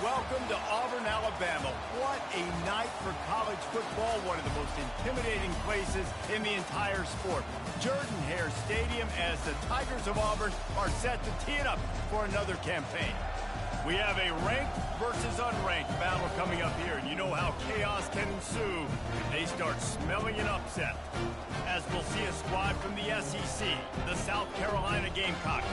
Welcome to Auburn, Alabama. What a night for college football. One of the most intimidating places in the entire sport. Jordan-Hare Stadium as the Tigers of Auburn are set to tee it up for another campaign. We have a ranked versus unranked battle coming up here, and you know how chaos can ensue if they start smelling an upset. As we'll see a squad from the SEC, the South Carolina Gamecocks,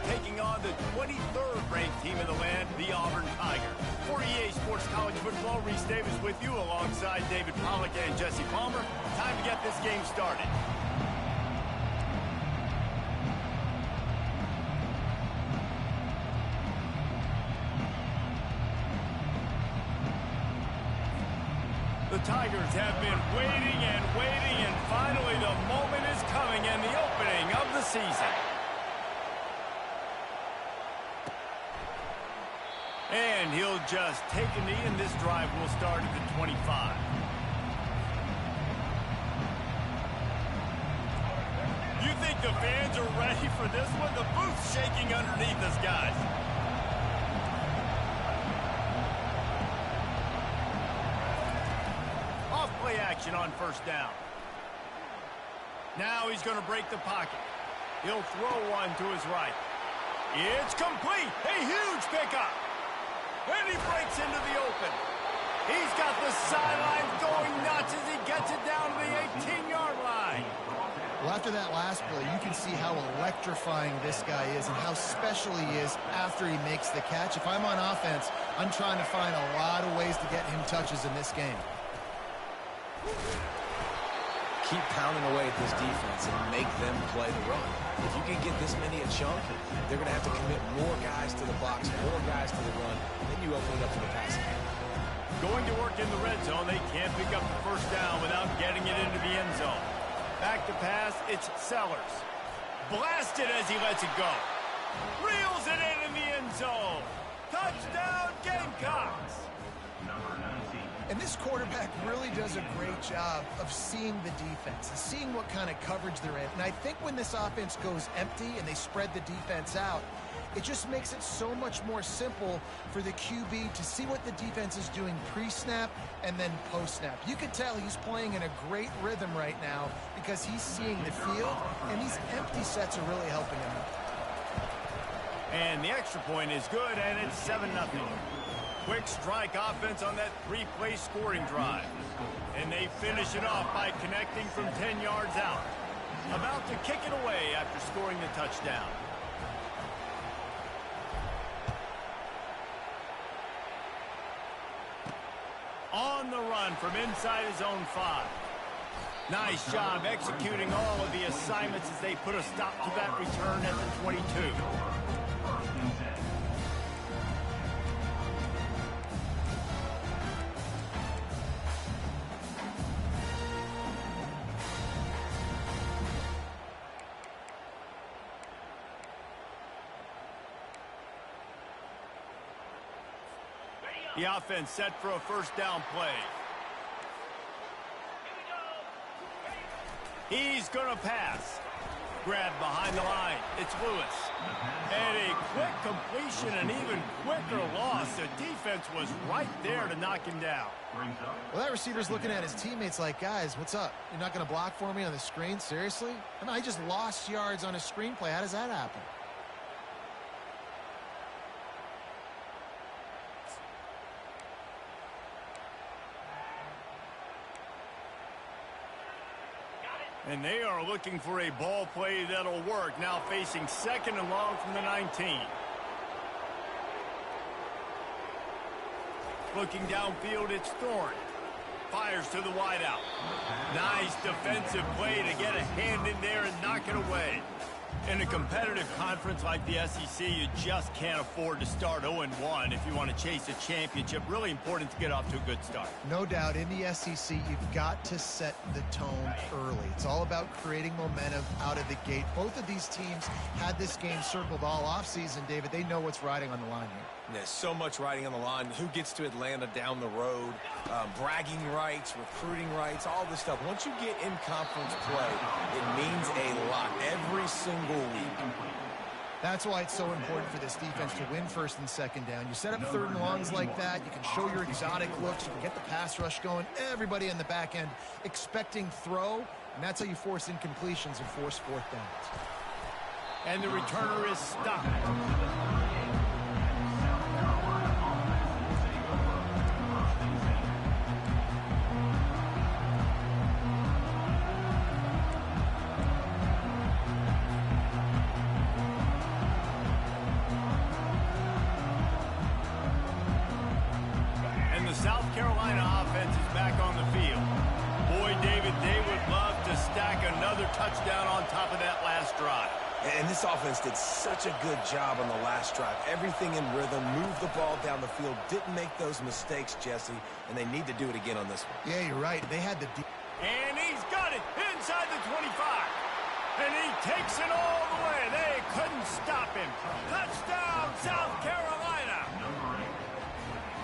taking on the 23rd ranked team in the land, the Auburn Tigers. For EA Sports College Football, Reese Davis with you alongside David Pollack and Jesse Palmer. Time to get this game started. The Tigers have been waiting, and finally the moment is coming and the opening of the season. And he'll just take a knee, and this drive will start at the 25. You think the fans are ready for this one? The booth's shaking underneath us, guys. Play action on first down. Now he's going to break the pocket. He'll throw one to his right. It's complete. A huge pickup. And he breaks into the open. He's got the sidelines going nuts as he gets it down to the 18-yard line. Well, after that last play, you can see how electrifying this guy is and how special he is after he makes the catch. If I'm on offense, I'm trying to find a lot of ways to get him touches in this game. Keep pounding away at this defense and make them play the run. If you can get this many a chunk, they're going to have to commit more guys to the box, more guys to the run. Then you open it up for the passing game. Going to work in the red zone. They can't pick up the first down without getting it into the end zone. Back to pass, it's Sellers. Blasted as he lets it go. Reels it in the end zone. Touchdown, Gamecocks. And this quarterback really does a great job of seeing the defense and seeing what kind of coverage they're in. And I think when this offense goes empty and they spread the defense out, it just makes it so much more simple for the QB to see what the defense is doing pre-snap and then post-snap. You can tell he's playing in a great rhythm right now because he's seeing the field, and these empty sets are really helping him. And the extra point is good, and it's 7-0. Quick strike offense on that three-play scoring drive. And they finish it off by connecting from 10 yards out. About to kick it away after scoring the touchdown. On the run from inside his own 5. Nice job executing all of the assignments as they put a stop to that return at the 22. The offense set for a first down play. He's going to pass. Grabbed behind the line. It's Lewis. And a quick completion, an even quicker loss. The defense was right there to knock him down. Well, that receiver's looking at his teammates like, guys, what's up? You're not going to block for me on the screen? Seriously? I mean, I just lost yards on a screenplay. How does that happen? And they are looking for a ball play that'll work. Now facing 2nd and long from the 19. Looking downfield, it's Thorne. Fires to the wideout. Nice defensive play to get a hand in there and knock it away. In a competitive conference like the SEC, you just can't afford to start 0-1 if you want to chase a championship. Really important to get off to a good start. No doubt, in the SEC, you've got to set the tone early. It's all about creating momentum out of the gate. Both of these teams had this game circled all offseason, David. They know what's riding on the line here. There's so much riding on the line. Who gets to Atlanta down the road? Bragging rights, recruiting rights, all this stuff. Once you get in conference play, it means a lot every single week. That's why it's so important for this defense to win first and second down. You set up third and longs like that. You can show your exotic looks. You can get the pass rush going. Everybody in the back end expecting throw, and that's how you force incompletions and force fourth downs. And the returner is stopped. South Carolina offense is back on the field. Boy, David, they would love to stack another touchdown on top of that last drive. And this offense did such a good job on the last drive. Everything in rhythm, moved the ball down the field, didn't make those mistakes, Jesse, and they need to do it again on this one. Yeah, you're right. They had the... And he's got it inside the 25. And he takes it all the way. They couldn't stop him. Touchdown, South Carolina.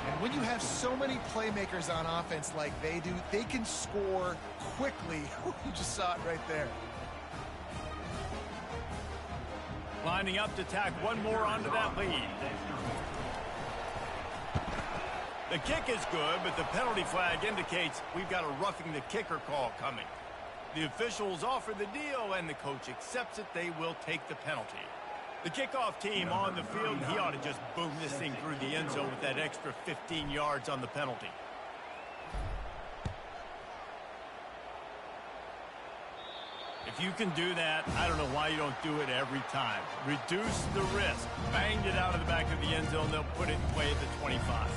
And when you have so many playmakers on offense like they do, they can score quickly. You just saw it right there. Lining up to tack one more onto that lead. The kick is good, but the penalty flag indicates we've got a roughing the kicker call coming. The officials offer the deal, and the coach accepts it. They will take the penalty. The kickoff team on the field, he ought to just boom this thing through the end zone with that extra 15 yards on the penalty. If you can do that, I don't know why you don't do it every time. Reduce the risk. Banged it out of the back of the end zone. They'll put it in play at the 25.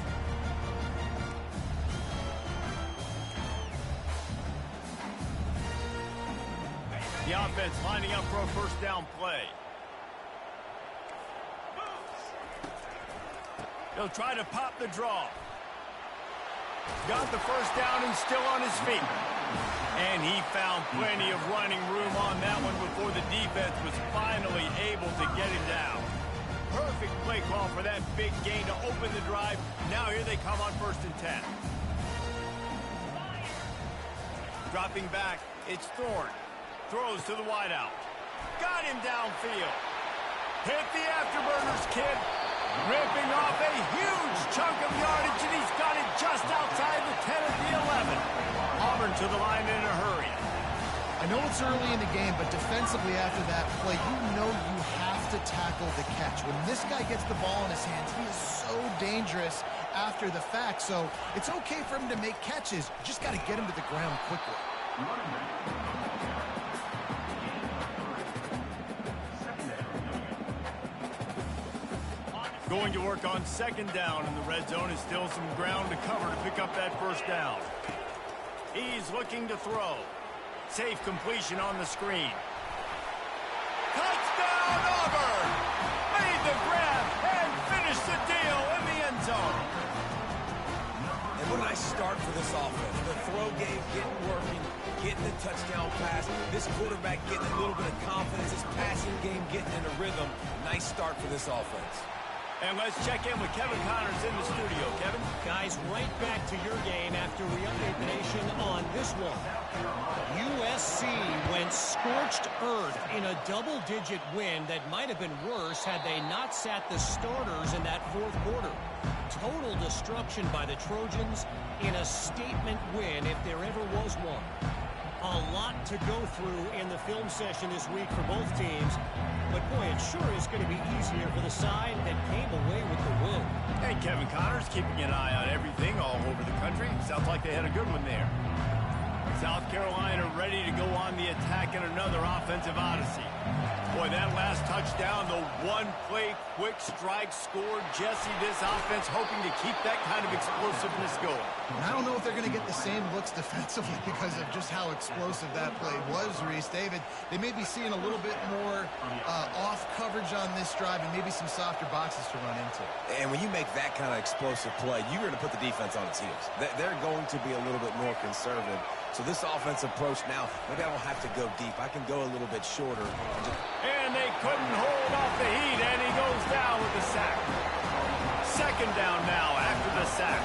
The offense lining up for a first down play. He'll try to pop the draw. Got the first down and still on his feet. And he found plenty of running room on that one before the defense was finally able to get him down. Perfect play call for that big gain to open the drive. Now here they come on 1st and 10. Dropping back, it's Thorne. Throws to the wideout. Got him downfield. Hit the afterburners, kid. Ripping off a huge chunk of yardage, and he's got it just outside the 10 of the 11. Auburn to the line in a hurry. I know it's early in the game, but defensively after that play, you know you have to tackle the catch. When this guy gets the ball in his hands, he is so dangerous after the fact. So it's okay for him to make catches. You just got to get him to the ground quickly. Going to work on 2nd down in the red zone. Is still some ground to cover to pick up that first down. He's looking to throw. Safe completion on the screen. Touchdown, Auburn! Made the grab and finished the deal in the end zone. And what a nice start for this offense. The throw game getting working, getting the touchdown pass. This quarterback getting a little bit of confidence. His passing game getting in a rhythm. Nice start for this offense. And let's check in with Kevin Connors in the studio. Kevin? Guys, right back to your game after we update the nation on this one. USC went scorched earth in a double-digit win that might have been worse had they not sat the starters in that 4th quarter. Total destruction by the Trojans in a statement win if there ever was one. A lot to go through in the film session this week for both teams. But, boy, it sure is going to be easier for the side that came away with the win. Hey, Kevin Connors keeping an eye on everything all over the country. Sounds like they had a good one there. South Carolina ready to go on the attack in another offensive odyssey. Boy, that last touchdown, the one-play quick strike scored. Jesse, this offense hoping to keep that kind of explosiveness going. And I don't know if they're going to get the same looks defensively because of just how explosive that play was, Reese. David, they may be seeing a little bit more off coverage on this drive and maybe some softer boxes to run into. And when you make that kind of explosive play, you're going to put the defense on its heels. They're going to be a little bit more conservative. So this offensive approach now, maybe I don't have to go deep. I can go a little bit shorter. And they couldn't hold off the heat, and he goes down with the sack. 2nd down now after the sack.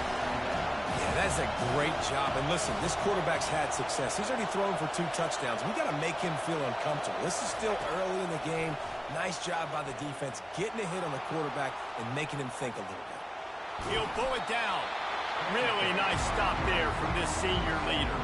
Yeah, that's a great job. And listen, this quarterback's had success. He's already thrown for 2 touchdowns. We got to make him feel uncomfortable. This is still early in the game. Nice job by the defense, getting a hit on the quarterback and making him think a little bit. He'll pull it down. Really nice stop there from this senior leader.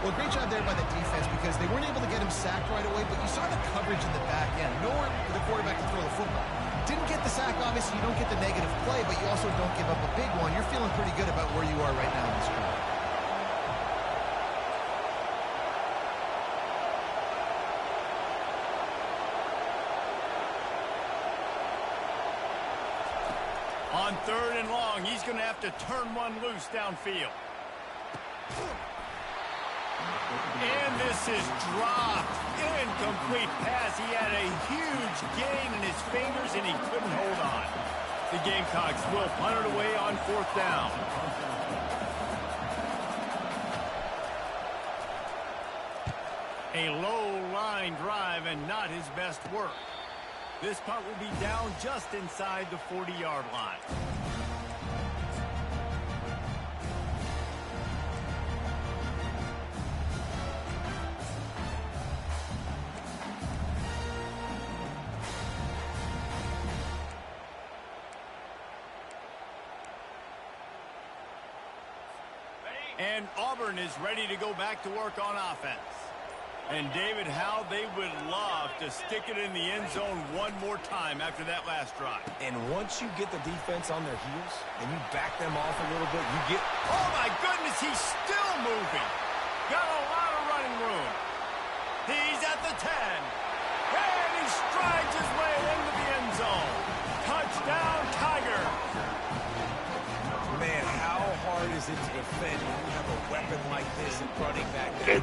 Well, great job there by the defense because they weren't able to get him sacked right away, but you saw the coverage in the back end. Nowhere for the quarterback to throw the football. Didn't get the sack, obviously. You don't get the negative play, but you also don't give up a big one. You're feeling pretty good about where you are right now in this drive. On 3rd and long, he's going to have to turn one loose downfield. And this is dropped. Incomplete pass. He had a huge gain in his fingers, and he couldn't hold on. The Gamecocks will punt it away on 4th down. A low-line drive and not his best work. This punt will be down just inside the 40-yard line. And Auburn is ready to go back to work on offense. And David, how they would love to stick it in the end zone one more time after that last drive. And once you get the defense on their heels and you back them off a little bit, you get... Oh, my goodness, he's still moving. Got a lot of running room. He's at the 10. And he strides his way into the end zone. Touchdown, Tiger. Man, how hard is it to defend when you have a weapon like this and running back there?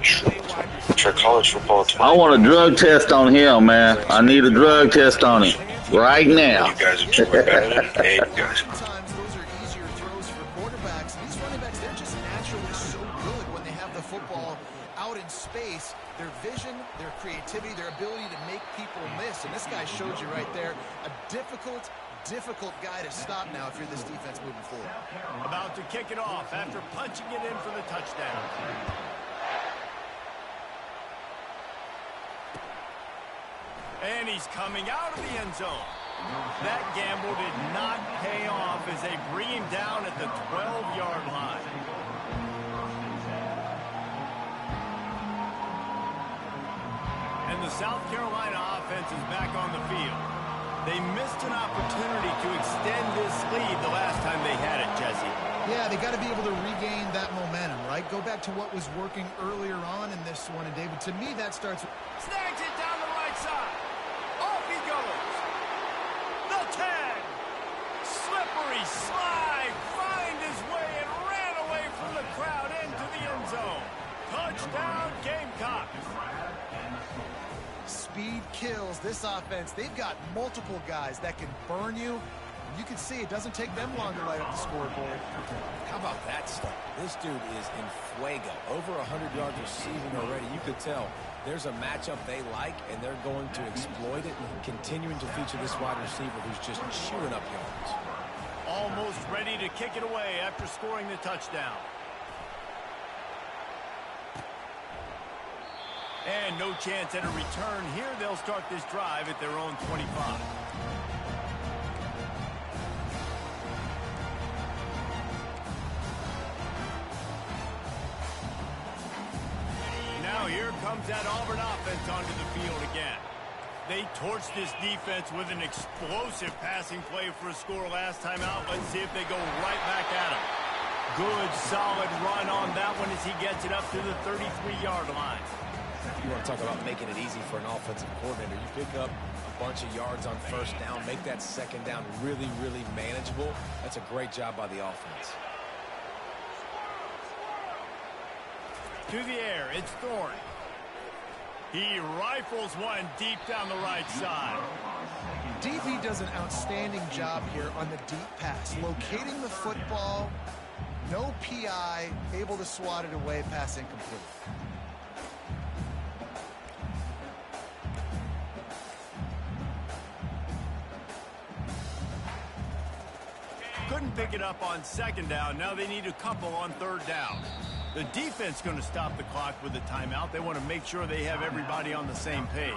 Try college football too. I want a drug test on him, man. I need a drug test on him right now. You guys are too bad. Hey, you guys. Sometimes those are easier throws for quarterbacks. These running backs, they're just naturally so good when they have the football out in space. Their vision, their creativity, their ability to make people miss. And this guy showed you right there a difficult guy to stop now if you're this defense moving forward. About to kick it off after punching it in for the touchdown. And he's coming out of the end zone. That gamble did not pay off as they bring him down at the 12-yard line. And the South Carolina offense is back on the field. They missed an opportunity to extend this lead the last time they had it, Jesse. Yeah, they got to be able to regain that momentum, right? Go back to what was working earlier on in this one. And, David, to me, that starts with... Snags it down the right side. Off he goes. The 10. Slippery slide. Find his way and ran away from the crowd into the end zone. Touchdown, Gamecocks. Speed kills this offense. They've got multiple guys that can burn you. You can see it doesn't take them long to light up the scoreboard. How about that stuff? This dude is in fuego. Over 100 yards receiving already. You could tell there's a matchup they like, and they're going to exploit it, continuing to feature this wide receiver who's just chewing up yards. Almost ready to kick it away after scoring the touchdown. And no chance at a return here. They'll start this drive at their own 25. Now here comes that Auburn offense onto the field again. They torched this defense with an explosive passing play for a score last time out. Let's see if they go right back at him. Good, solid run on that one as he gets it up to the 33-yard line. You want to talk about making it easy for an offensive coordinator. You pick up a bunch of yards on first down, make that second down really, really manageable. That's a great job by the offense. To the air, it's Thorne. He rifles one deep down the right side. DB does an outstanding job here on the deep pass. Locating the football, no PI, able to swat it away, pass incomplete. Couldn't pick it up on second down. Now they need a couple on third down. The defense going to stop the clock with a timeout. They want to make sure they have everybody on the same page.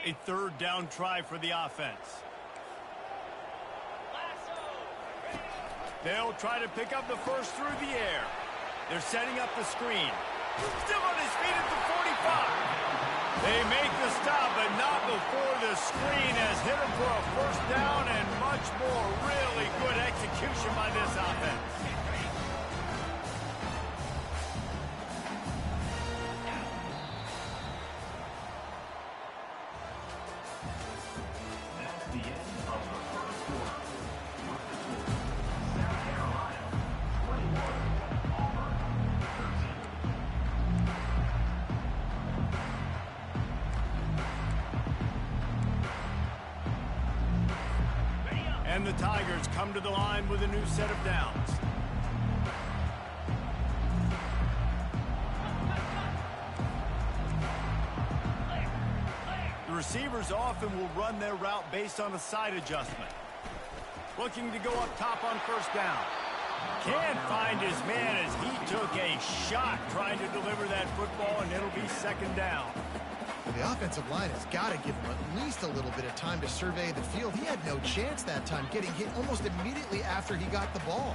A third down try for the offense. They'll try to pick up the first through the air. They're setting up the screen. Still on his feet at the 45. They make the stop, but not before the screen has hit him for a first down and much more. Really good execution by this offense. And the Tigers come to the line with a new set of downs. The receivers often will run their route based on a side adjustment. Looking to go up top on first down. Can't find his man as he took a shot trying to deliver that football, and it'll be second down. The offensive line has got to give him at least a little bit of time to survey the field. He had no chance that time, getting hit almost immediately after he got the ball.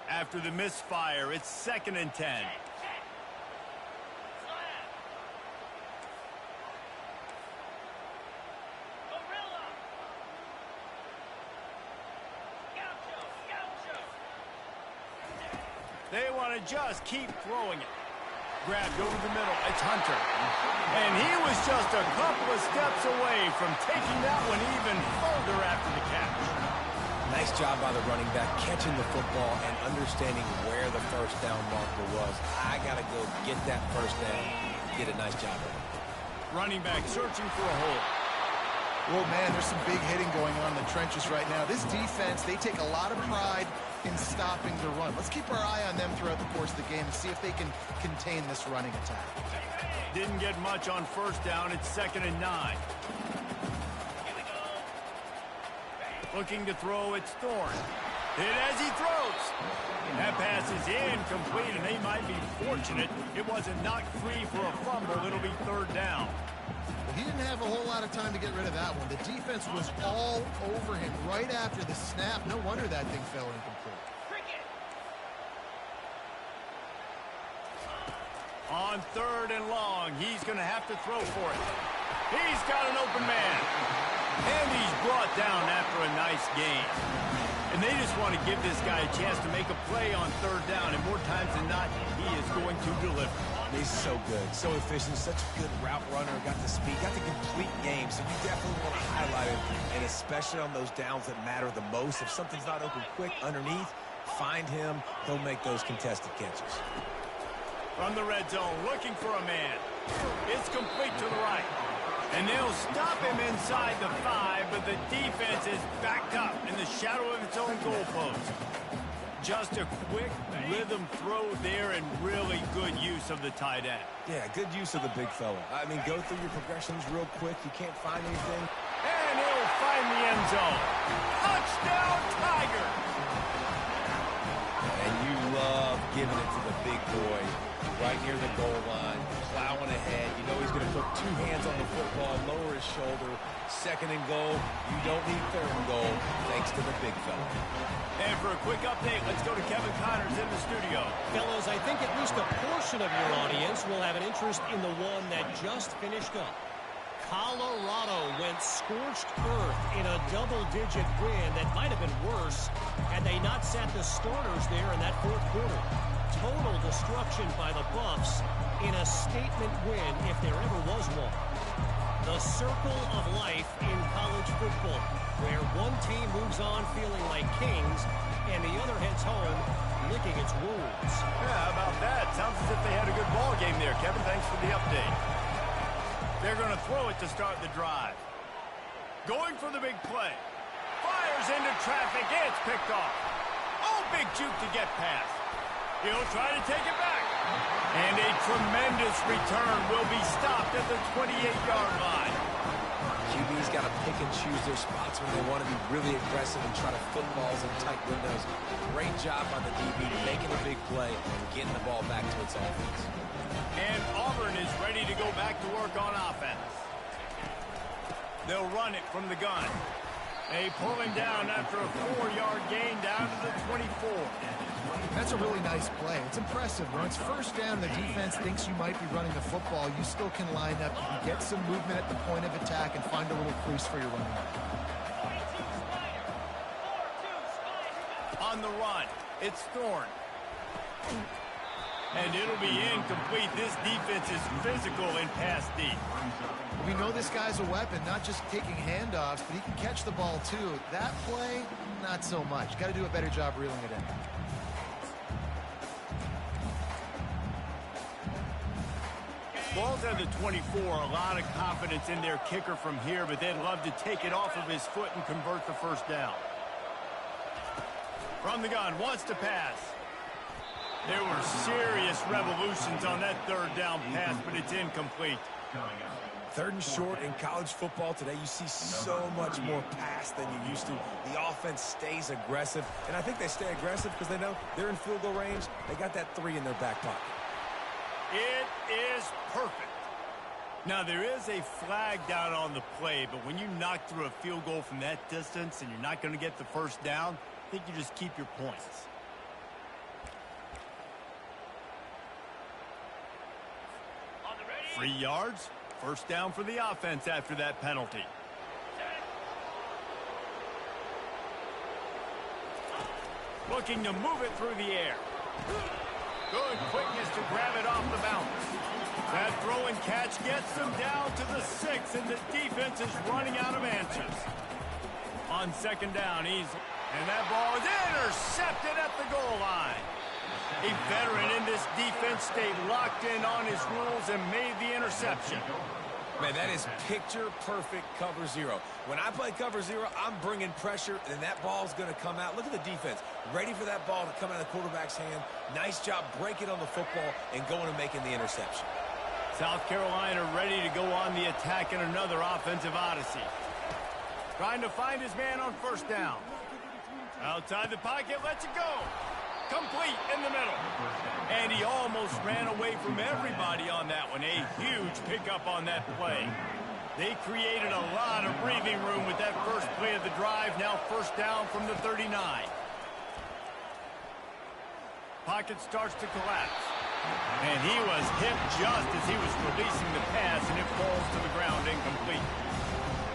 After the misfire, it's 2nd and 10. They want to just keep throwing it. Grabbed over the middle. It's Hunter. And he was just a couple of steps away from taking that one even further after the catch. Nice job by the running back, catching the football and understanding where the first down marker was. I got to go get that first down. Get a nice job of it. Running back searching for a hole. Well, man, there's some big hitting going on in the trenches right now. This defense, they take a lot of pride in stopping the run. Let's keep our eye on them throughout the course of the game and see if they can contain this running attack. Didn't get much on first down. It's 2nd and 9. Looking to throw, it's Thorne. Hit as he throws. That pass is incomplete, and they might be fortunate it wasn't knocked free for a fumble. It'll be third down. Well, he didn't have a whole lot of time to get rid of that one. The defense was all over him right after the snap. No wonder that thing fell incomplete. On 3rd and long, he's going to have to throw for it. He's got an open man. And he's brought down after a nice gain. And they just want to give this guy a chance to make a play on 3rd down. And more times than not, he is going to deliver. He's so good, so efficient, such a good route runner, got the speed, got the complete game, so you definitely want to highlight him, and especially on those downs that matter the most. If something's not open quick underneath, find him, he'll make those contested catches. From the red zone, looking for a man. It's complete to the right. And they'll stop him inside the 5, but the defense is backed up in the shadow of its own goalpost. Just a quick rhythm throw there and really good use of the tight end. Yeah, good use of the big fella. I mean, go through your progressions real quick. You can't find anything. And he'll find the end zone. Touchdown, Tigers! And you love giving it to the big boy right near the goal line, plowing ahead. You know he's going to put 2 hands on the football, lower his shoulder. 2nd and goal. You don't need 3rd and goal, thanks to the big fella. And for a quick update, let's go to Kevin Connors in the studio. Fellows, I think at least a portion of your audience will have an interest in the one that just finished up. Colorado went scorched earth in a double-digit win that might have been worse had they not sat the starters there in that 4th quarter. Total destruction by the Buffs in a statement win if there ever was one. The circle of life in college football, where one team moves on feeling like kings and the other heads home licking its wounds. Yeah, how about that? Sounds as if they had a good ball game there, Kevin. Thanks for the update. They're going to throw it to start the drive. Going for the big play. Fires into traffic. It's picked off. Oh, big juke to get past. He'll try to take it back. And a tremendous return will be stopped at the 28-yard line. QB's got to pick and choose their spots when they want to be really aggressive and try to foot balls in tight windows. Great job on the DB making a big play and getting the ball back to its offense. And Auburn is ready to go back to work on offense. They'll run it from the gun. They pull him down after a 4-yard gain down to the 24. That's a really nice play. It's impressive. When it's first down, the defense thinks you might be running the football. You still can line up. You can get some movement at the point of attack and find a little crease for your running back. On the run, it's Thorne. And it'll be incomplete. This defense is physical in pass deep. We know this guy's a weapon, not just taking handoffs, but he can catch the ball too. That play, not so much. Got to do a better job reeling it in. Ball's at the 24. A lot of confidence in their kicker from here, but they'd love to take it off of his foot and convert the first down. From the gun, wants to pass. There were serious revolutions on that third down pass, but it's incomplete. Third and short in college football today, you see so much more pass than you used to. The offense stays aggressive, and I think they stay aggressive because they know they're in field goal range. They got that 3 in their back pocket. It is perfect. Now, there is a flag down on the play, but when you knock through a field goal from that distance and you're not going to get the first down, I think you just keep your points. On the ready. 3 yards. First down for the offense after that penalty. Looking to move it through the air. Good quickness to grab it off the bounce. That throw and catch gets them down to the 6, and the defense is running out of answers. On second down, and that ball is intercepted at the goal line. A veteran in this defense stayed locked in on his rules and made the interception. Man, that is picture-perfect cover 0. When I play cover 0, I'm bringing pressure, and that ball's going to come out. Look at the defense. Ready for that ball to come out of the quarterback's hand. Nice job breaking on the football and going and making the interception. South Carolina ready to go on the attack in another offensive odyssey. Trying to find his man on first down. Outside the pocket, lets it go. Complete in the middle. And he almost ran away from everybody on that one. A huge pickup on that play. They created a lot of breathing room with that first play of the drive. Now first down from the 39. Pocket starts to collapse. And he was hit just as he was releasing the pass, and it falls to the ground incomplete.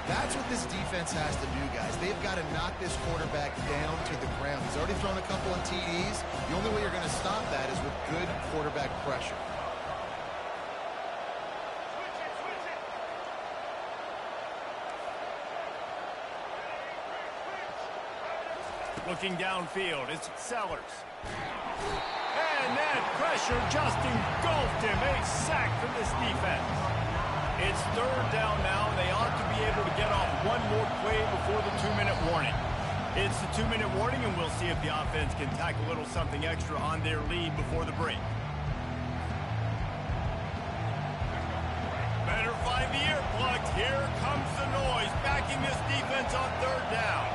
That's what this defense has to do, guys. They've got to knock this quarterback down to the ground. He's already thrown a couple of TDs. The only way you're going to stop that is with good quarterback pressure. Looking downfield, it's Sellers. And that pressure just engulfed him. A sack from this defense. It's third down now. They ought to be able to get off one more play before the 2-minute warning. It's the 2-minute warning, and we'll see if the offense can tack a little something extra on their lead before the break. Better find the earplugs. Here comes the noise, backing this defense on third down.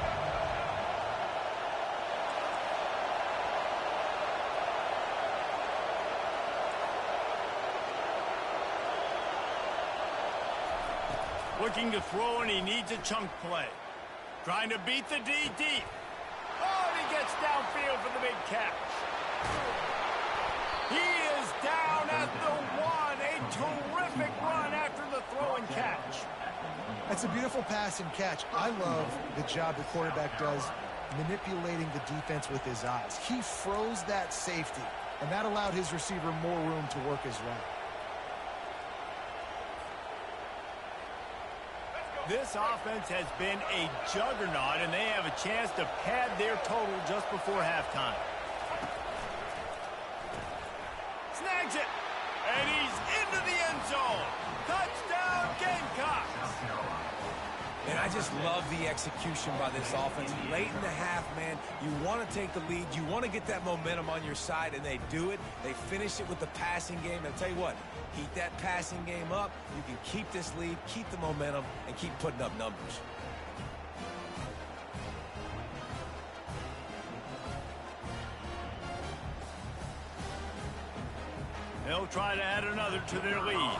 Looking to throw, and he needs a chunk play. Trying to beat the D deep. Oh, and he gets downfield for the big catch. He is down at the 1. A terrific run after the throw and catch. That's a beautiful pass and catch. I love the job the quarterback does manipulating the defense with his eyes. He froze that safety, and that allowed his receiver more room to work his route. This offense has been a juggernaut, and they have a chance to pad their total just before halftime. throws it, and he's into the end zone. Touchdown, Gamecocks! And I just love the execution by this offense. Late in the half, man, you want to take the lead. You want to get that momentum on your side, and they do it. They finish it with the passing game. And I'll tell you what, keep that passing game up. You can keep this lead, keep the momentum, and keep putting up numbers. They'll try to add another to their lead.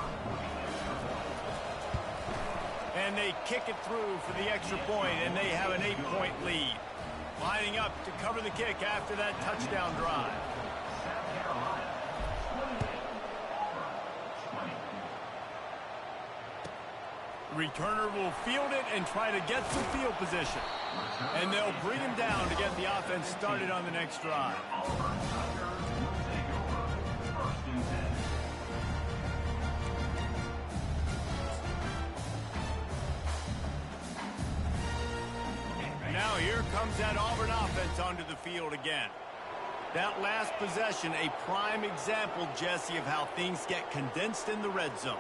And they kick it through for the extra point, and they have an 8-point lead. Lining up to cover the kick after that touchdown drive. The returner will field it and try to get some field position. And they'll bring him down to get the offense started on the next drive. Now here comes that Auburn offense onto the field again. That last possession, a prime example, Jesse, of how things get condensed in the red zone.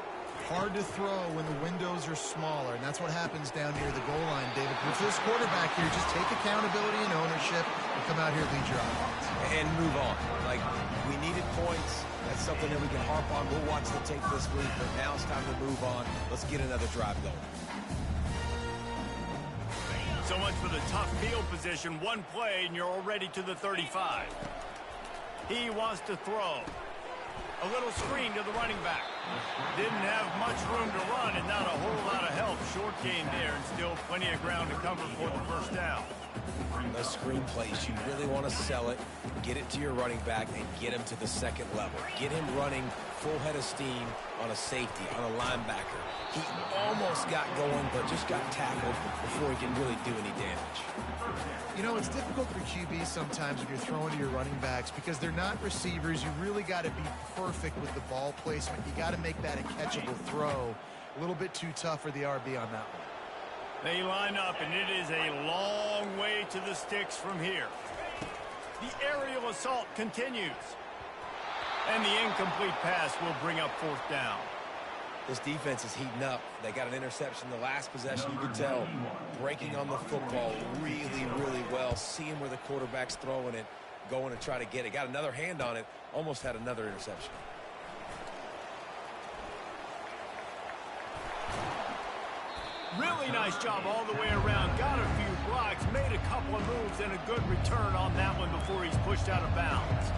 Hard to throw when the windows are smaller, and that's what happens down near the goal line, David. But for this quarterback here, just take accountability and ownership and come out here and lead your offense. And move on. Like, we needed points. That's something that we can harp on. We'll watch the tape this week, but now it's time to move on. Let's get another drive going. So much for the tough field position. One play, and you're already to the 35. He wants to throw. A little screen to the running back. Didn't have much room to run and not a whole lot of help. Short gain there and still plenty of ground to cover for the first down. Those screen plays, you really want to sell it, get it to your running back, and get him to the second level. Get him running full head of steam on a safety, on a linebacker. He almost got going, but just got tackled before he can really do any damage. You know, it's difficult for QBs sometimes when you're throwing to your running backs because they're not receivers. You really got to be perfect with the ball placement. You got to make that a catchable throw. A little bit too tough for the RB on that one. They line up, and it is a long way to the sticks from here. The aerial assault continues. And the incomplete pass will bring up fourth down. This defense is heating up. They got an interception the last possession. You could tell breaking on the football really, really well. Seeing where the quarterback's throwing it, going to try to get it. Got another hand on it. Almost had another interception. Really nice job all the way around. Got a few blocks, made a couple of moves, and a good return on that one before he's pushed out of bounds.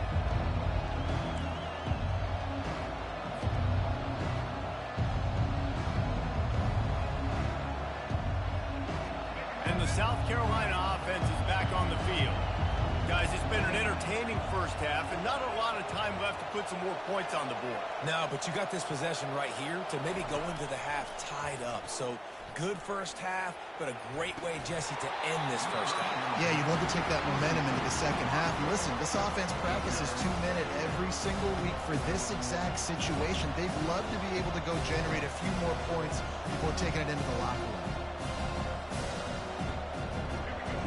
And the South Carolina offense is back on the field. Guys, it's been an entertaining first half and not a lot of time left to put some more points on the board. No, but you got this possession right here to maybe go into the half tied up. So good first half, but a great way, Jesse, to end this first half. Yeah, you'd love to take that momentum into the second half. And listen, this offense practices 2-minute every single week for this exact situation. They'd love to be able to go generate a few more points before taking it into the locker room.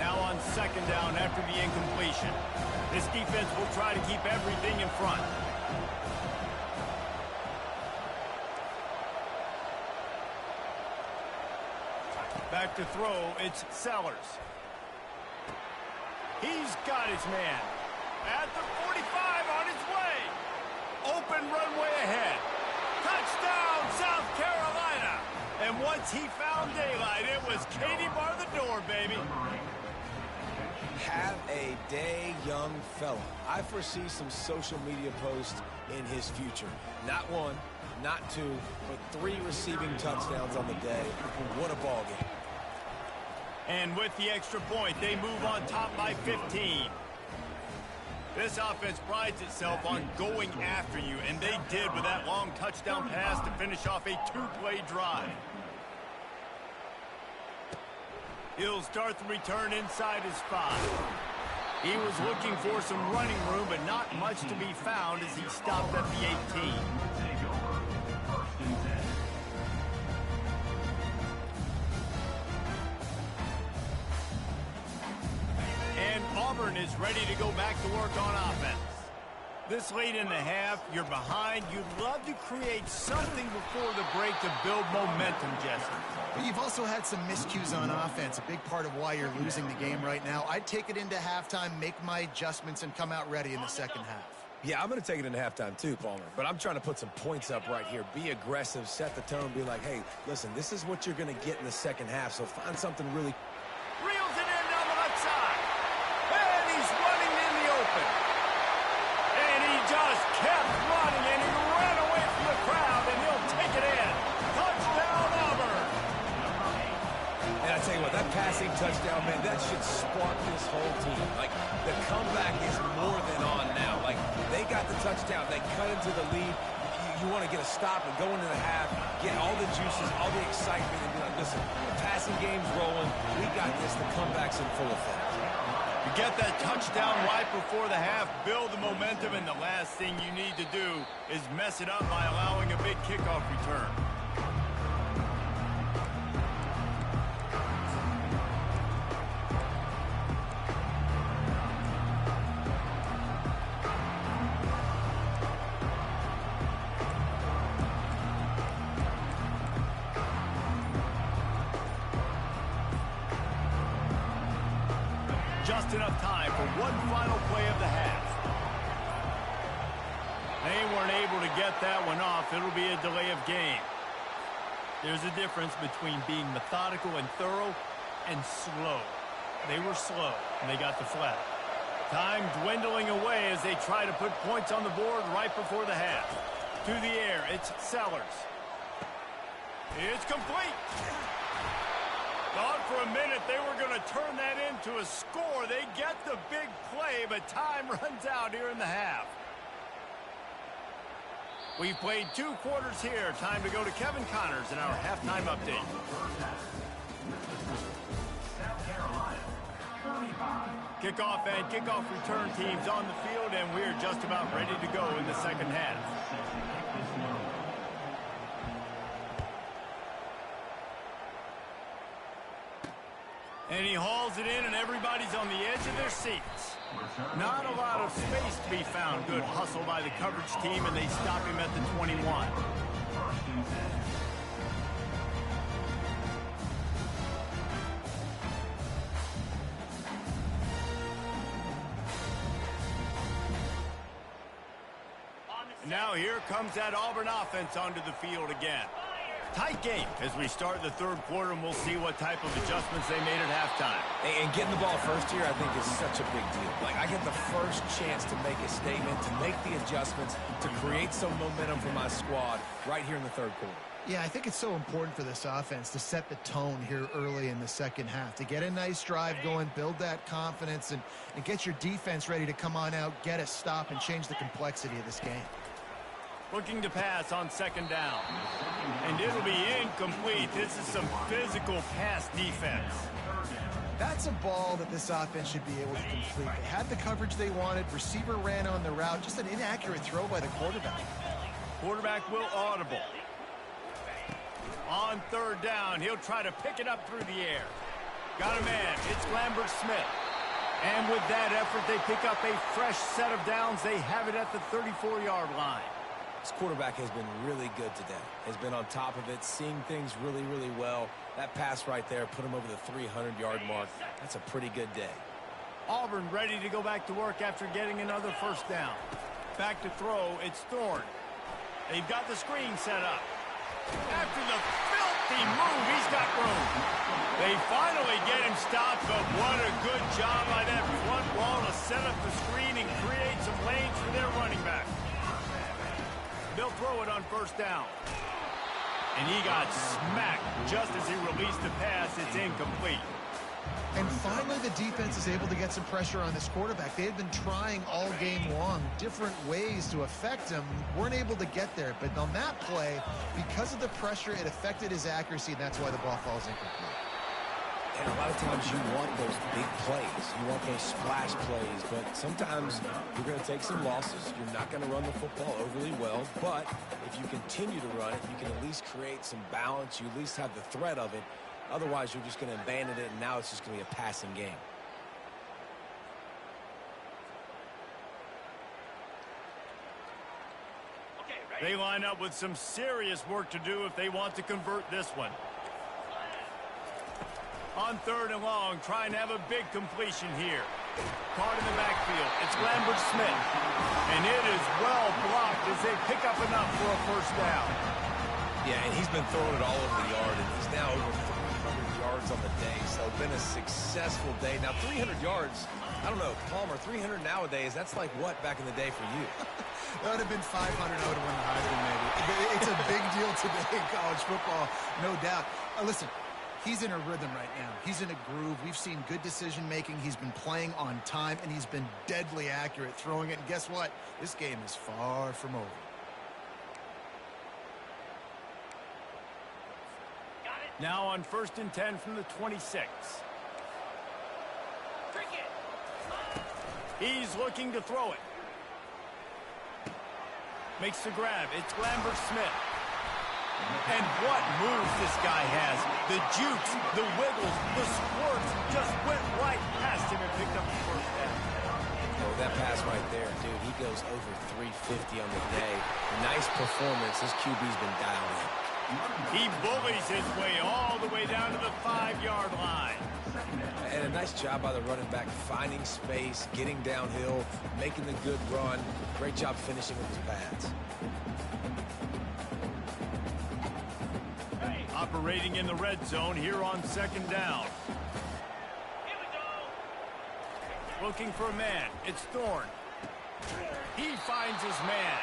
Now on second down after the incompletion. This defense will try to keep everything in front. Back to throw, it's Sellers. He's got his man. At the 45 on his way. Open runway ahead. Touchdown, South Carolina. And once he found daylight, it was Katie bar the door, baby. Have a day, young fella. I foresee some social media posts in his future. Not one, not two, but 3 receiving touchdowns on the day. What a ball game. And with the extra point, they move on top by 15. This offense prides itself on going after you, and they did with that long touchdown pass to finish off a 2-play drive. He'll start the return inside his 5. He was looking for some running room, but not much to be found as he stopped at the 18. And Auburn is ready to go back to work on offense. This late in the half, you're behind. You'd love to create something before the break to build momentum, Jesse. But you've also had some miscues on offense, a big part of why you're losing the game right now. I'd take it into halftime, make my adjustments, and come out ready in the second half. Yeah, I'm going to take it into halftime too, Palmer. But I'm trying to put some points up right here. Be aggressive, set the tone, be like, hey, listen, this is what you're going to get in the second half, so find something really... Reels it in down the left side. And he's running in the open. And he just kept running, and he ran away from the crowd, and he'll take it in. Touchdown, Auburn. And I tell you what, that passing touchdown, man, that should spark this whole team. Like, the comeback is more than on now. Like, they got the touchdown. They cut into the lead. You want to get a stop and go into the half, get all the juices, all the excitement, and be like, listen, the passing game's rolling. We got this. The comeback's in full effect. You get that touchdown right before the half, build the momentum, and the last thing you need to do is mess it up by allowing a big kickoff return. Just enough time for one final play of the half. They weren't able to get that one off. It'll be a delay of game. There's a difference between being methodical and thorough and slow. They were slow, and they got the flag. Time dwindling away as they try to put points on the board right before the half. To the air, it's Sellers. It's complete. Thought for a minute they were going to turn that into a score. They get the big play, but time runs out here in the half. We've played 2 quarters here. Time to go to Kevin Connors in our halftime update. Kickoff and kickoff return teams on the field, and we're just about ready to go in the second half. And he hauls it in, and everybody's on the edge of their seats. Not a lot of space to be found. Good hustle by the coverage team, and they stop him at the 21. Now here comes that Auburn offense onto the field again. Tight game as we start the third quarter, and we'll see what type of adjustments they made at halftime. And getting the ball first here, I think, is such a big deal. Like, I get the first chance to make a statement, to make the adjustments, to create some momentum for my squad right here in the third quarter. Yeah, I think it's so important for this offense to set the tone here early in the second half, to get a nice drive going, build that confidence, and get your defense ready to come on out, get a stop, and change the complexity of this game. Looking to pass on second down. And it'll be incomplete. This is some physical pass defense. That's a ball that this offense should be able to complete. They had the coverage they wanted. Receiver ran on the route. Just an inaccurate throw by the quarterback. Quarterback will audible. On third down, he'll try to pick it up through the air. Got a man. It's Lambert Smith. And with that effort, they pick up a fresh set of downs. They have it at the 34-yard line. This quarterback has been really good today. Has been on top of it, seeing things really, really well. That pass right there put him over the 300-yard mark. That's a pretty good day. Auburn ready to go back to work after getting another first down. Back to throw, it's Thorne. They've got the screen set up. After the filthy move, he's got room. They finally get him stopped, but what a good job by that front wall to set up the screen and create some lanes for their running back. They'll throw it on first down. And he got smacked just as he released the pass. It's incomplete. And finally, the defense is able to get some pressure on this quarterback. They had been trying all game long different ways to affect him. Weren't able to get there. But on that play, because of the pressure, it affected his accuracy, and that's why the ball falls incomplete. And a lot of times you want those big plays. You want those splash plays. But sometimes you're going to take some losses. You're not going to run the football overly well. But if you continue to run it, you can at least create some balance. You at least have the threat of it. Otherwise, you're just going to abandon it, and now it's just going to be a passing game. They line up with some serious work to do if they want to convert this one. On 3rd and long, trying to have a big completion here. Caught in the backfield. It's Lambert-Smith. And it is well blocked as they pick up enough for a first down. Yeah, and he's been throwing it all over the yard, and he's now over 300 yards on the day. So been a successful day. Now, 300 yards, I don't know, Palmer, 300 nowadays, that's like what back in the day for you? That would have been 500. I would have won the Heisman, maybe. It's a big deal today in college football, no doubt. Listen, he's in a rhythm right now. He's in a groove. We've seen good decision-making. He's been playing on time, and he's been deadly accurate throwing it. And guess what? This game is far from over. Now on 1st and 10 from the 26. He's looking to throw it. Makes the grab. It's Lambert-Smith. And what moves this guy has. The jukes, the wiggles, the squirts just went right past him and picked up the first down. Oh, that pass right there, dude, he goes over 350 on the day. Nice performance. This QB's been dialed in. He bullies his way all the way down to the 5-yard line. And a nice job by the running back, finding space, getting downhill, making the good run. Great job finishing with his pads. Operating in the red zone here on 2nd down. Looking for a man. It's Thorne. He finds his man.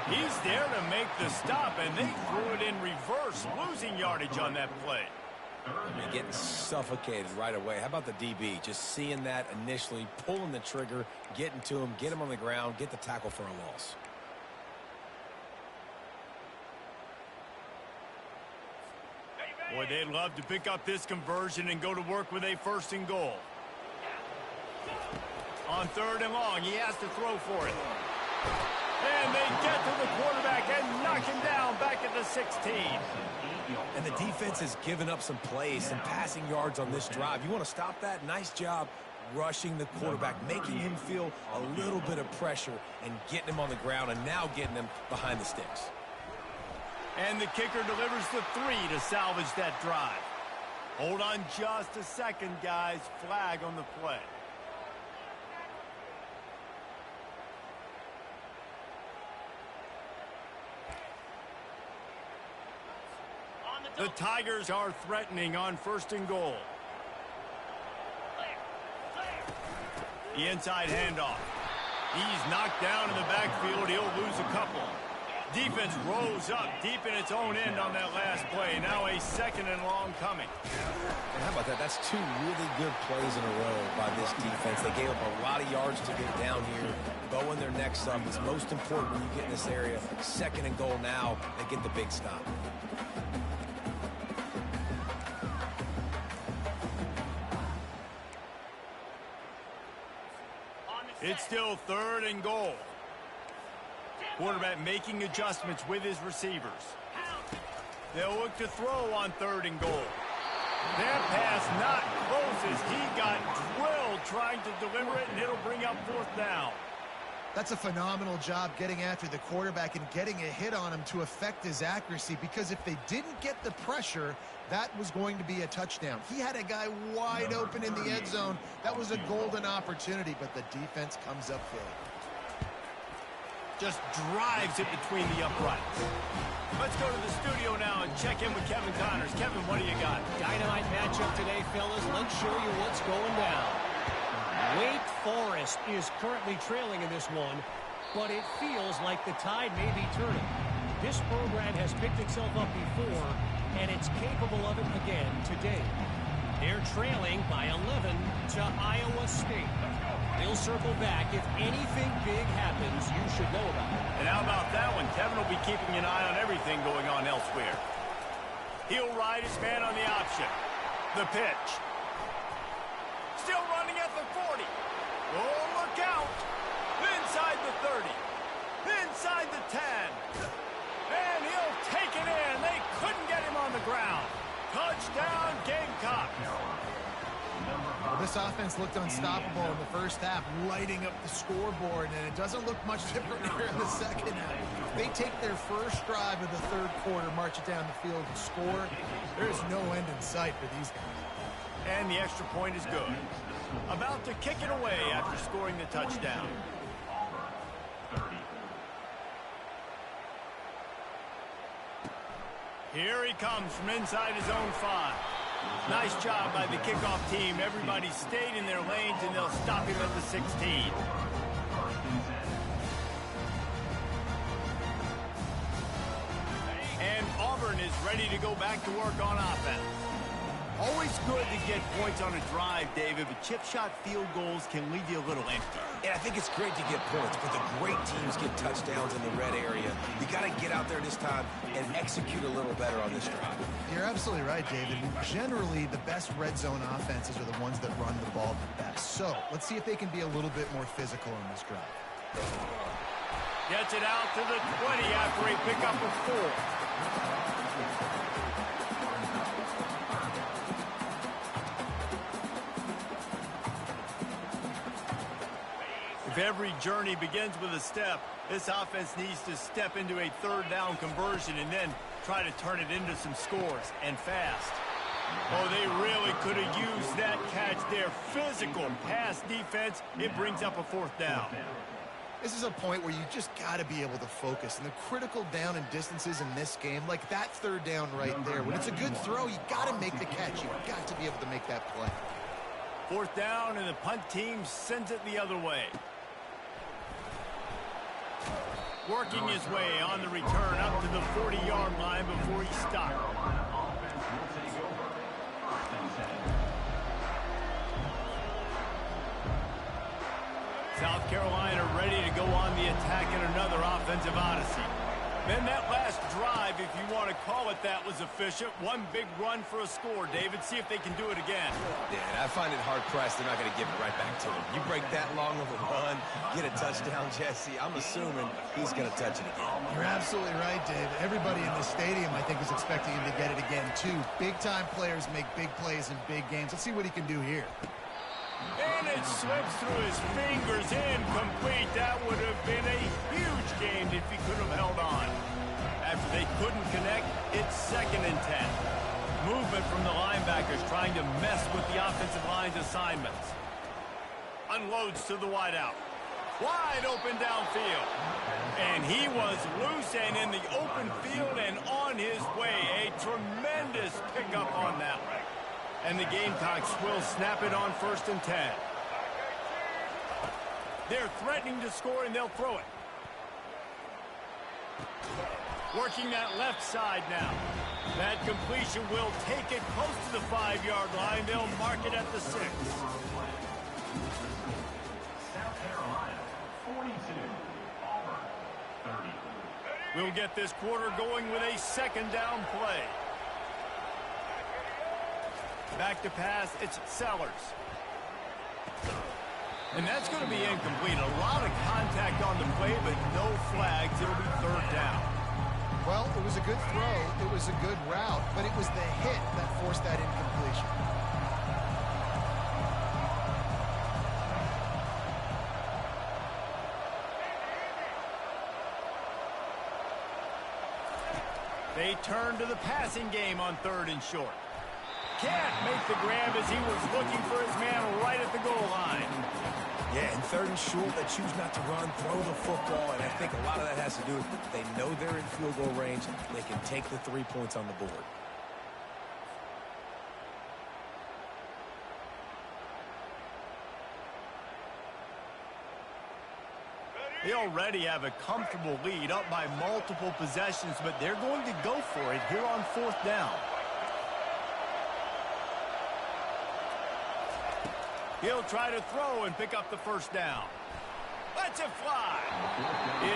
He's there to make the stop, and they threw it in reverse, losing yardage on that play. And getting suffocated right away. How about the DB? Just seeing that initially, pulling the trigger, getting to him, get him on the ground, get the tackle for a loss. Boy, they'd love to pick up this conversion and go to work with a 1st and goal. On 3rd and long, he has to throw for it. And they get to the quarterback and knock him down back at the 16. And the defense has given up some plays, some passing yards on this drive. You want to stop that? Nice job rushing the quarterback, making him feel a little bit of pressure and getting him on the ground and now getting him behind the sticks. And the kicker delivers the 3 to salvage that drive. Hold on just a second, guys. Flag on the play. The Tigers are threatening on 1st and goal. The inside handoff. He's knocked down in the backfield. He'll lose a couple. Defense rose up deep in its own end on that last play. Now a 2nd and long coming. And how about that? That's 2 really good plays in a row by this defense. They gave up a lot of yards to get down here. Bowing their necks up. It's most important when you get in this area. 2nd and goal now. They get the big stop. It's still 3rd and goal. Quarterback making adjustments with his receivers. They'll look to throw on 3rd and goal. That pass not close as he got drilled trying to deliver it, and it'll bring up 4th down. That's a phenomenal job getting after the quarterback and getting a hit on him to affect his accuracy, because if they didn't get the pressure, that was going to be a touchdown. He had a guy wide open in the end zone. That was a golden opportunity, but the defense comes up big. Just drives it between the uprights. Let's go to the studio now and check in with Kevin Connors. Kevin, what do you got? Dynamite matchup today, fellas. Let's show you what's going down. Wake Forest is currently trailing in this one, but it feels like the tide may be turning. This program has picked itself up before, and it's capable of it again today. They're trailing by 11 to Iowa State. They'll circle back. If anything big happens, you should know about it. And how about that one? Kevin will be keeping an eye on everything going on elsewhere. He'll ride his man on the option. The pitch. Still running at the 40. Oh, look out. Inside the 30. Inside the 10. And he'll take it in. They couldn't get him on the ground. Touchdown, Gamecocks. Well, this offense looked unstoppable in the first half, lighting up the scoreboard, and it doesn't look much different here in the second half. They take their first drive of the third quarter, march it down the field and score. There's no end in sight for these guys. And the extra point is good. About to kick it away after scoring the touchdown. Here he comes from inside his own 5. Nice job by the kickoff team. Everybody stayed in their lanes, and they'll stop him at the 16. And Auburn is ready to go back to work on offense. Always good to get points on a drive, David, but chip shot field goals can leave you a little empty. And I think it's great to get points, but the great teams get touchdowns in the red area. You got to get out there this time and execute a little better on this drive. You're absolutely right, David. Generally, the best red zone offenses are the ones that run the ball the best. So let's see if they can be a little bit more physical in this drive. Gets it out to the 20 after a pickup of 4. If every journey begins with a step, this offense needs to step into a third down conversion and then try to turn it into some scores, and fast. Oh, they really could have used that catch. Their physical pass defense, it brings up a 4th down. This is a point where you just got to be able to focus. And the critical down and distances in this game, like that third down right there, when it's a good throw, you got to make the catch. You've got to be able to make that play. 4th down, and the punt team sends it the other way. Working his way on the return up to the 40-yard line before he stopped. South Carolina ready to go on the attack in another offensive odyssey. Then that last drive, if you want to call it that, was efficient. One big run for a score. David, see if they can do it again. Yeah, and I find it hard-pressed they're not going to give it right back to him. You break that long of a run, get a touchdown, Jesse, I'm assuming he's going to touch it again. You're absolutely right, Dave. Everybody in the stadium, I think, is expecting him to get it again, too. Big-time players make big plays in big games. Let's see what he can do here. And it slips through his fingers, incomplete. That would have been a huge game if he could have held on. After they couldn't connect, it's 2nd and 10. Movement from the linebackers trying to mess with the offensive line's assignments. Unloads to the wideout. Wide open downfield. And he was loose and in the open field and on his way. A tremendous pickup on that one. And the Gamecocks will snap it on 1st and 10. They're threatening to score, and they'll throw it. Working that left side now. That completion will take it close to the 5-yard line. They'll mark it at the 6. South Carolina, 42. Auburn, 30. We'll get this quarter going with a 2nd down play. Back to pass, it's Sellers. And that's going to be incomplete. A lot of contact on the play, but no flags. It'll be 3rd down. Well, it was a good throw. It was a good route, but it was the hit that forced that incompletion. They turn to the passing game on 3rd and short. Can't make the grab as he was looking for his man right at the goal line. Yeah, and 3rd and short, they choose not to run, throw the football, and I think a lot of that has to do with they know they're in field goal range. They can take the 3 points on the board. They already have a comfortable lead up by multiple possessions, but they're going to go for it here on 4th down. He'll try to throw and pick up the 1st down. Lets it fly.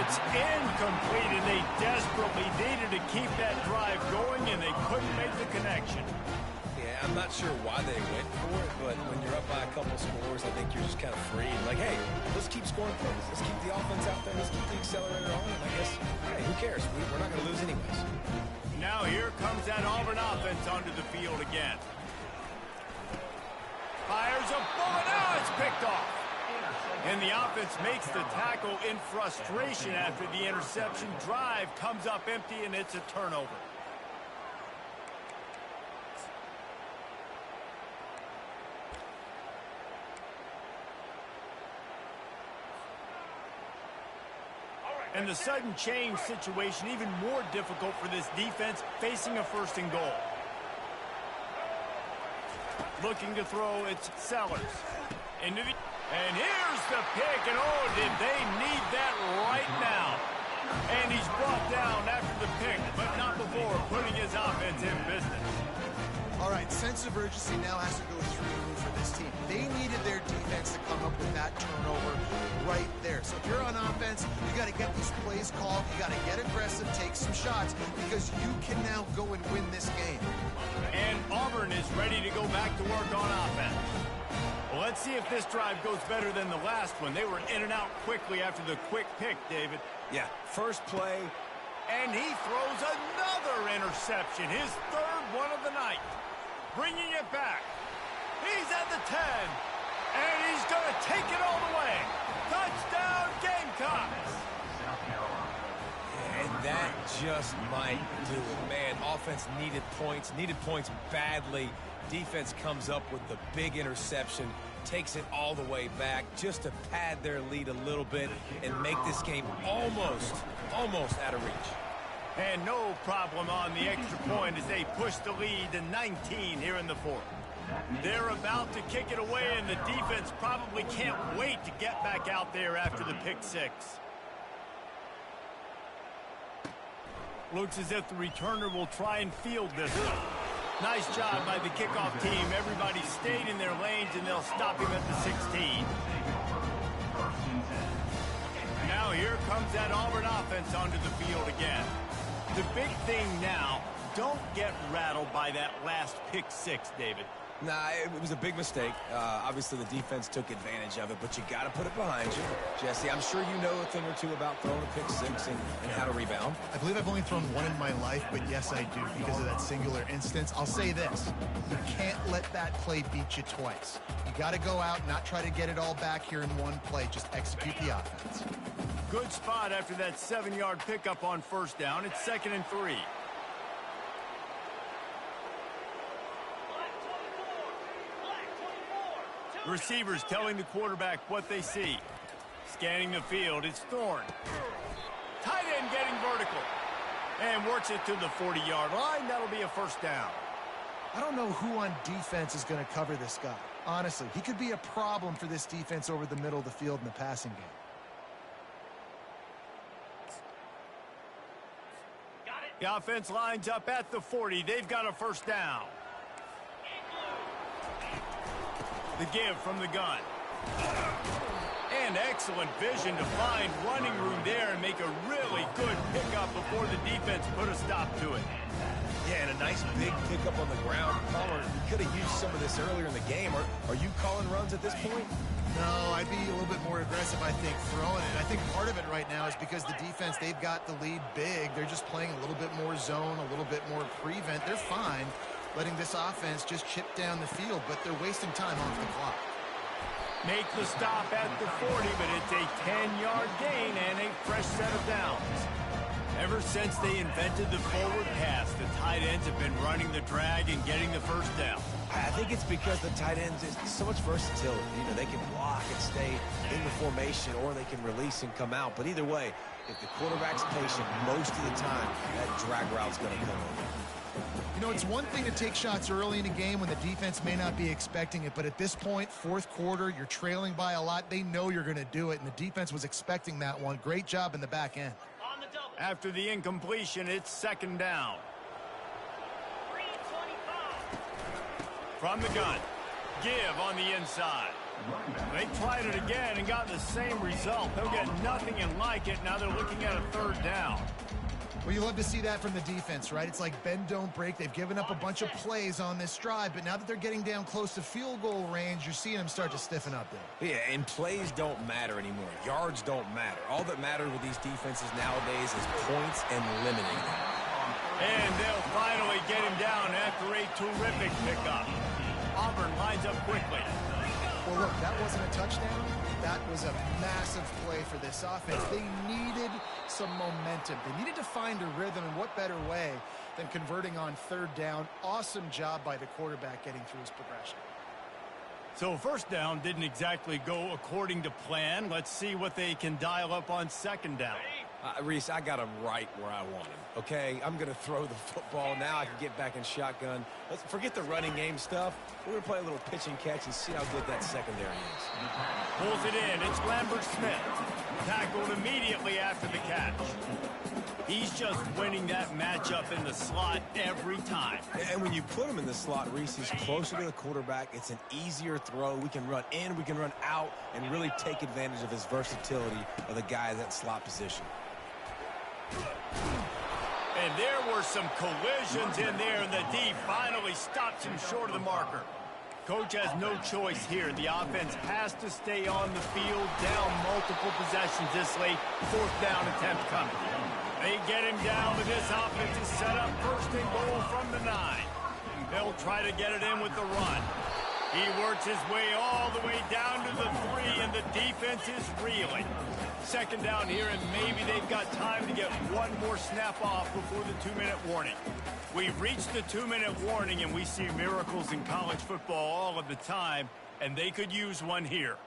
It's incomplete, and they desperately needed to keep that drive going, and they couldn't make the connection. Yeah, I'm not sure why they went for it, but when you're up by a couple scores, I think you're just kind of free. Like, hey, let's keep scoring points. Let's keep the offense out there. Let's keep the accelerator on. And I guess, hey, who cares? We're not going to lose anyways. Now here comes that Auburn offense onto the field again. Fires a bullet. Now it's picked off. And the offense makes the tackle in frustration after the interception. Drive comes up empty, and it's a turnover. And the sudden change situation even more difficult for this defense facing a 1st and goal. Looking to throw, it's Sellers. And here's the pick, and oh, did they need that right now. And he's brought down after the pick, but not before putting his offense in business. All right, sense of urgency now has to go through for this team. They needed their defense to come up with that turnover right there. So if you're on offense, you got to get these plays called. You got to get aggressive, take some shots, because you can now go and win this game. And Auburn is ready to go back to work on offense. Well, let's see if this drive goes better than the last one. They were in and out quickly after the quick pick, David. Yeah, first play. And he throws another interception, his 3rd one of the night. Bringing it back. He's at the 10. And he's going to take it all the way. Touchdown, Gamecocks. And that just might do it. Man, offense needed points badly. Defense comes up with the big interception, takes it all the way back just to pad their lead a little bit and make this game almost out of reach. And no problem on the extra point as they push the lead to 19 here in the 4th. They're about to kick it away, and the defense probably can't wait to get back out there after the pick 6. Looks as if the returner will try and field this one. Nice job by the kickoff team. Everybody stayed in their lanes, and they'll stop him at the 16. Now here comes that Auburn offense onto the field again. The big thing now, don't get rattled by that last pick 6, David. Nah, it was a big mistake. Obviously, the defense took advantage of it, but you got to put it behind you. Jesse, I'm sure you know a thing or two about throwing a pick 6 and how to rebound. I believe I've only thrown one in my life, but yes, I do because of that singular instance. I'll say this. You can't let that play beat you twice. You got to go out, not try to get it all back here in one play. Just execute the offense. Good spot after that 7-yard pickup on 1st down. It's 2nd and 3. Receivers telling the quarterback what they see. Scanning the field, it's Thorne. Tight end getting vertical. And works it to the 40-yard line. That'll be a 1st down. I don't know who on defense is going to cover this guy. Honestly, he could be a problem for this defense over the middle of the field in the passing game. The offense lines up at the 40. They've got a 1st down. The give from the gun. And excellent vision to find running room there and make a really good pickup before the defense put a stop to it. Yeah, and a nice big pickup on the ground. Palmer, you could have used some of this earlier in the game. Are you calling runs at this point? No, I'd be a little bit more aggressive, I think, throwing it. I think part of it right now is because the defense, they've got the lead big. They're just playing a little bit more zone, a little bit more prevent. They're fine letting this offense just chip down the field, but they're wasting time off the clock. Make the stop at the 40, but it's a 10-yard gain and a fresh set of downs. Ever since they invented the forward pass, the tight ends have been running the drag and getting the 1st down. I think it's because the tight ends is so much versatility. You know, they can block and stay in the formation, or they can release and come out. But either way, if the quarterback's patient, most of the time, that drag route's going to come over. You know, it's one thing to take shots early in a game when the defense may not be expecting it, but at this point, 4th quarter, you're trailing by a lot. They know you're going to do it, and the defense was expecting that one. Great job in the back end. After the incompletion, it's 2nd down. From the gun, give on the inside. They tried it again and got the same result. They'll get nothing and like it. Now they're looking at a 3rd down. Well, you love to see that from the defense, right? It's like bend, don't break. They've given up a bunch of plays on this drive, but now that they're getting down close to field goal range, you're seeing them start to stiffen up there. Yeah, and plays don't matter anymore. Yards don't matter. All that matters with these defenses nowadays is points and limiting them. And they'll finally get him down after a terrific pickup. Auburn lines up quickly. Well, look, that wasn't a touchdown. That was a massive play for this offense. They needed some momentum. They needed to find a rhythm, and what better way than converting on third down. Awesome job by the quarterback getting through his progression. So first down didn't exactly go according to plan. Let's see what they can dial up on second down. Reese, I got him right where I want him, okay? I'm going to throw the football. Now I can get back in shotgun. Let's forget the running game stuff. We're going to play a little pitch and catch and see how good that secondary is. Pulls it in. It's Lambert Smith. Tackled immediately after the catch. He's just winning that matchup in the slot every time. And when you put him in the slot, Reese, he's closer to the quarterback. It's an easier throw. We can run in, we can run out, and really take advantage of his versatility of the guy in that slot position. And there were some collisions in there, and the D finally stops him short of the marker. Coach has no choice here. The offense has to stay on the field, down multiple possessions this late. Fourth down attempt coming. They get him down, but this offense is set up first and goal from the 9. They'll try to get it in with the run. He works his way all the way down to the 3, and the defense is reeling. Second down here, and maybe they've got time to get one more snap off before the 2-minute warning. We've reached the 2-minute warning, and we see miracles in college football all of the time, and they could use one here.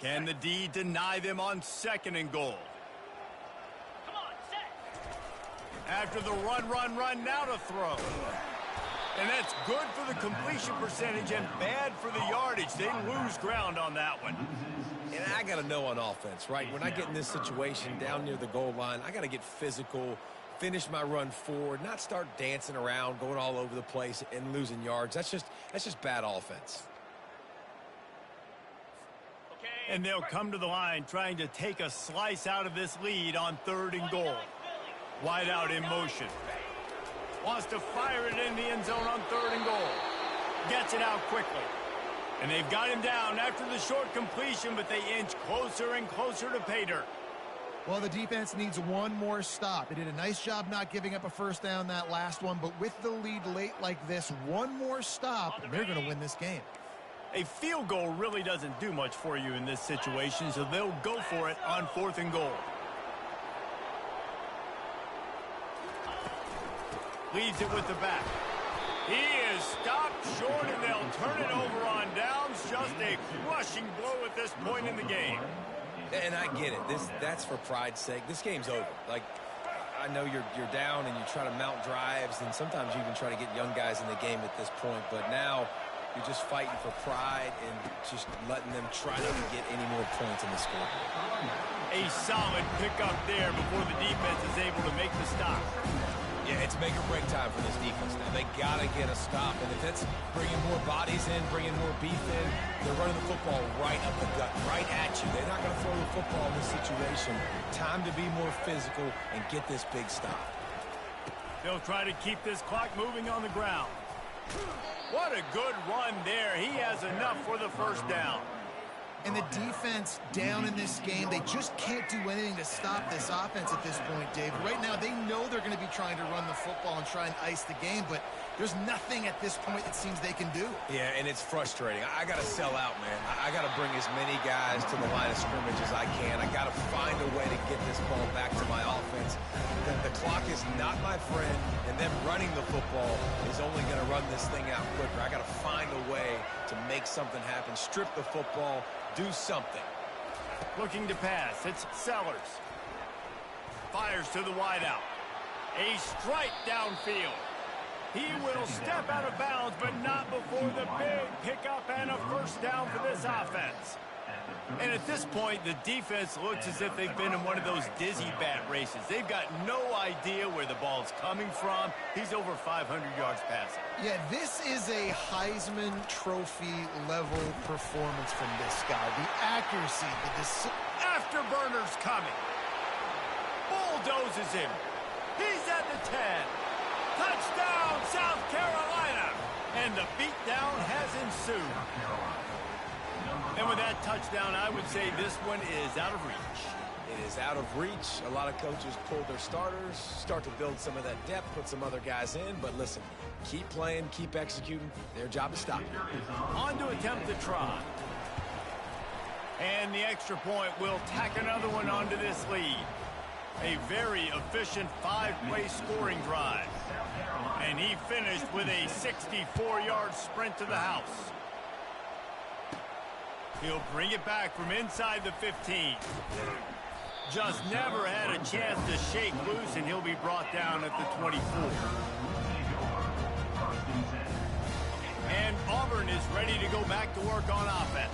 Can the D deny them on second and goal? Come on, set. After the run, now to throw. And that's good for the completion percentage and bad for the yardage. They lose ground on that one. And I got to know on offense, right? When I get in this situation down near the goal line, I got to get physical, finish my run forward, not start dancing around, going all over the place and losing yards. That's just bad offense. And they'll come to the line trying to take a slice out of this lead on third and goal. Wide out in motion. Wants to fire it in the end zone on third and goal. Gets it out quickly. And they've got him down after the short completion, but they inch closer and closer to pay dirt. Well, the defense needs one more stop. They did a nice job not giving up a first down that last one, but with the lead late like this, one more stop, and they're going to win this game. A field goal really doesn't do much for you in this situation, so they'll go for it on fourth and goal. Leads it with the back. He is stopped short, and they'll turn it over on downs. Just a crushing blow at this point in the game. And I get it. That's for pride's sake. This game's over. Like, I know you're down and you try to mount drives, and sometimes you even try to get young guys in the game at this point. But now you're just fighting for pride and just letting them try not to get any more points in the scoreboard. A solid pickup there before the defense is able to make the stop. Yeah, it's make or break time for this defense now. They got to get a stop, and if it's bringing more bodies in, bringing more beef in, they're running the football right up the gut, right at you. They're not going to throw the football in this situation. Time to be more physical and get this big stop. They'll try to keep this clock moving on the ground. What a good run there. He has enough for the first down. And the defense down in this game, they just can't do anything to stop this offense at this point, Dave. Right now, they know they're going to be trying to run the football and try and ice the game, but there's nothing at this point it seems they can do. Yeah, and it's frustrating. I got to sell out, man. I got to bring as many guys to the line of scrimmage as I can. I got to find a way to get this ball back to my offense. The clock is not my friend, and them running the football is only going to run this thing out quicker. I got to find a way to make something happen, strip the football, do something. Looking to pass. It's Sellers. Fires to the wideout. A strike downfield. He will step out of bounds, but not before the big pickup and a first down for this offense. And at this point, the defense looks as if they've been in one of those dizzy bat races. They've got no idea where the ball's coming from. He's over 500 yards passing. Yeah, this is a Heisman Trophy level performance from this guy. The accuracy, Afterburners coming. Bulldozes him. He's at the 10. Touchdown, South Carolina. And the beatdown has ensued. And with that touchdown, I would say this one is out of reach. It is out of reach. A lot of coaches pull their starters, start to build some of that depth, put some other guys in. But listen, keep playing, keep executing. Their job is stopping. On to attempt to try. And the extra point will tack another one onto this lead. A very efficient 5-play scoring drive. And he finished with a 64-yard sprint to the house. He'll bring it back from inside the 15. Just never had a chance to shake loose, and he'll be brought down at the 24. And Auburn is ready to go back to work on offense.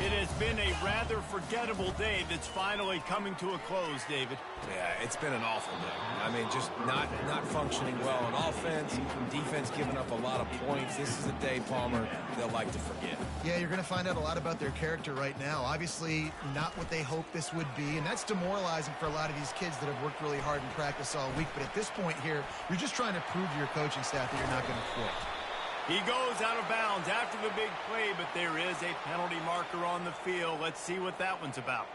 It has been a rather forgettable day that's finally coming to a close, David. Yeah, it's been an awful day. I mean, just not functioning well on offense. Defense giving up a lot of points. This is a day, Palmer, they'll like to forget. Yeah, you're going to find out a lot about their character right now. Obviously, not what they hoped this would be, and that's demoralizing for a lot of these kids that have worked really hard in practice all week. But at this point here, you're just trying to prove to your coaching staff that you're not going to quit. He goes out of bounds after the big play, but there is a penalty marker on the field. Let's see what that one's about.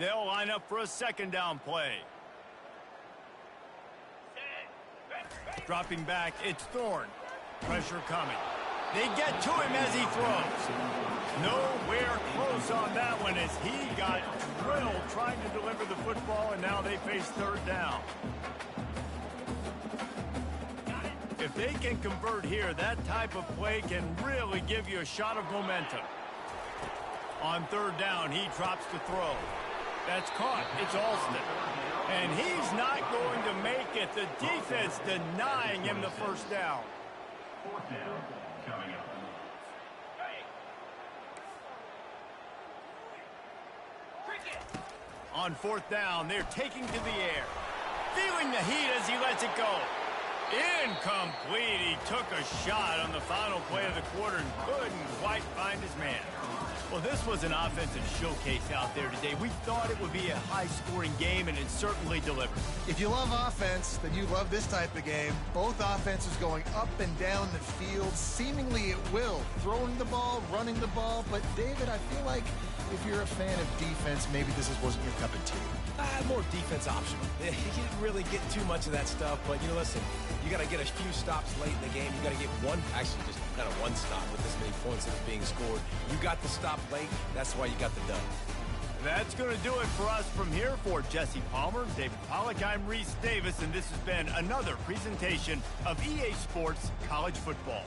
They'll line up for a second down play. Dropping back, it's Thorne. Pressure coming. They get to him as he throws. Nowhere close on that one as he got drilled trying to deliver the football, and now they face third down. If they can convert here, that type of play can really give you a shot of momentum. On third down, he drops the throw. That's caught. It's Alston. And he's not going to make it. The defense denying him the first down. Fourth down coming up. On fourth down, they're taking to the air. Feeling the heat as he lets it go. Incomplete. He took a shot on the final play of the quarter and couldn't quite find his man. Well, this was an offensive showcase out there today. We thought it would be a high-scoring game, and it certainly delivered. If you love offense, then you love this type of game. Both offenses going up and down the field, seemingly at will. Throwing the ball, running the ball. But, David, I feel like if you're a fan of defense, maybe this wasn't your cup of tea. More defense optional. You didn't really get too much of that stuff, but, you know, listen, you got to get a few stops late in the game. You got to get one, actually just kind of one stop with this many points that are being scored. You got the stop late. That's why you got the dub. That's going to do it for us from here. For Jesse Palmer, David Pollack, I'm Reese Davis, and this has been another presentation of EA Sports College Football.